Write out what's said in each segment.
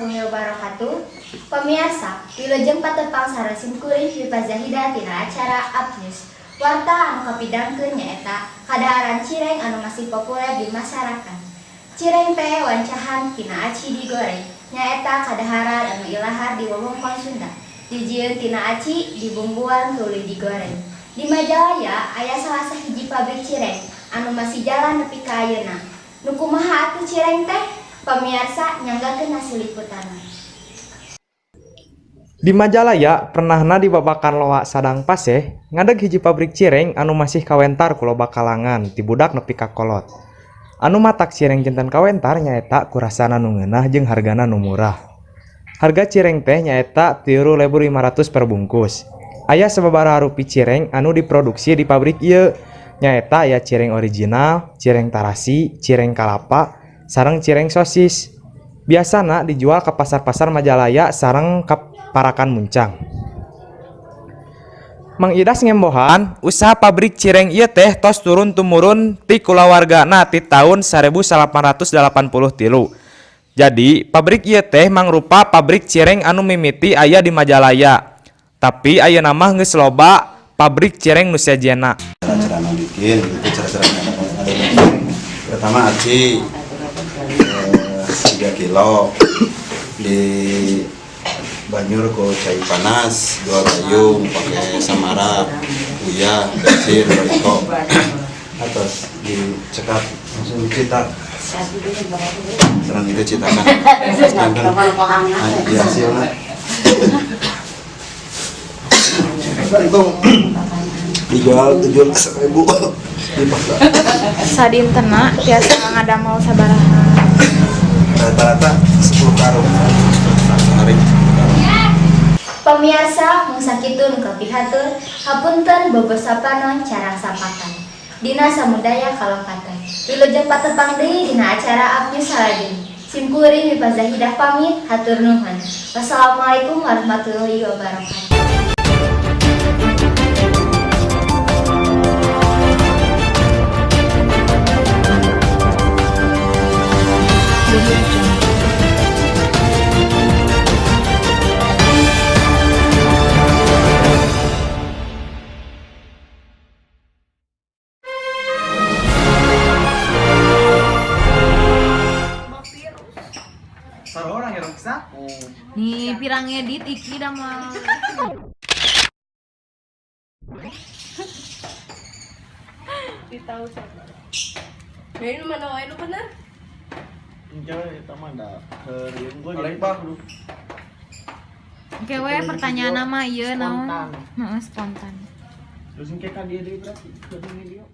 warahmatullahi wabarakatuh. Pemirsa, wilujeng patepang sarasim kuring Hifazahida tina acara Upnews. Warta anu kapidangkeun nyaeta kadaharan cireng anu masih populer di masyarakat. Cireng teh wancahan tina aci digoreng, nyaeta kadaharan anu ilahar di wewengkon Sunda. Dijieun tina aci dibumbuan tuluy digoreng. Di Majalaya aya salah hiji pabrik cireng anu masih jalan nepi ka ayeuna. Nu kumaha atuh cireng teh? Pemirsa nyanggakeun hasil liputanna. Di Majalaya pernahna dibabakan loa sadang paseh ngadeg hiji pabrik cireng anu masih kawentar ku loba kalangan ti budak nepi ka kolot. Anu matak cireng janten kawentar nyaeta kurasana nu ngeunah jeung hargana nu murah. Harga cireng teh nyaeta 3.500 per bungkus. Aya sababaraha rupi cireng anu diproduksi di pabrik ieu, nyaeta aya cireng original, cireng tarasi, cireng kalapa, sareng cireng sosis. Biasana dijual ke pasar-pasar Majalaya sareng ka Parakan Muncang. Mang Idas ngembohan usaha pabrik cireng ieu teh tos turun tumurun ti kulawargana ti tahun 1883. Jadi pabrik ieu teh mangrupa pabrik cireng anu mimiti aya di Majalaya. Tapi ayeuna mah geus loba pabrik cireng nu sejena. Cara-cara bikin itu cara-cara pertama aci 3 kilo di banyur ku cai panas 2 gayung pakai samara uyah pasir bariko atas dicekat langsung dicetak serang itu cetakan ya siapa itu dijual 7.000 di pasar sadintena biasa ngadamel sabaraha rata-rata 10 karung sehari. Pemirsa mung sakitu nu kapihatur, hapunten bobosapanon cara sapakan. Dina samudaya kalopatan. Wilujeng patepang deui dina acara Upnews salajeng. Sim kuring Hifazahida pamit hatur nuhun. Wassalamualaikum warahmatullahi wabarakatuh. Sarorang ya Roksa? nih pirang edit iki da mah Ditahu siapa? Ini mana wae nu bener? Enggak, itu mah ada kering gue Paling pak. oke we pertanyaan nama ieu naon heeh spontan terus yang kayak dia berarti jadi video.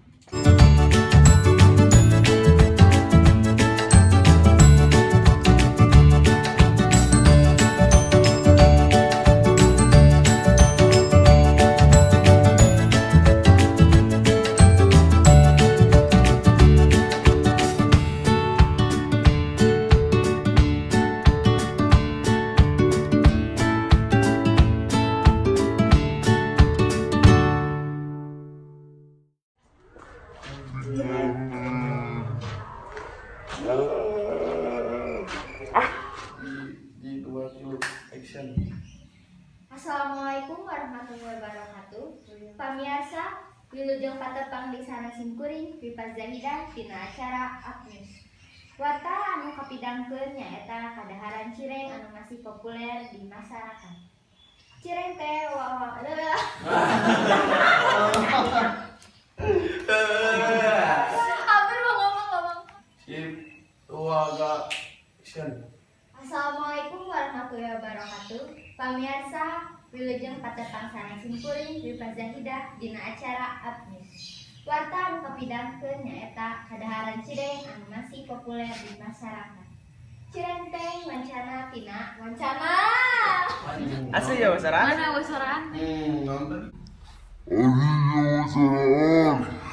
Assalamualaikum warahmatullahi wabarakatuh. Pemirsa, wilujeng patepang di sarasim kuring Hifazahida tina acara Upnews. Warta anu kapidangkeun nyaeta kadaharan cireng anu masih populer di masyarakat. Cireng teh Hampir mau ngomong. Assalamualaikum warahmatullahi wabarakatuh. Pemirsa, wilujeng patepang sarasim kuring Hifazahida dina acara Upnews. Warta anu kapidangkeun nyaeta kadaharan cireng anu masih populer di masyarakat. Cireng teh wancana tina wancana. Asli ya Sarah? mana we soraan Nonton. Ayo, salam.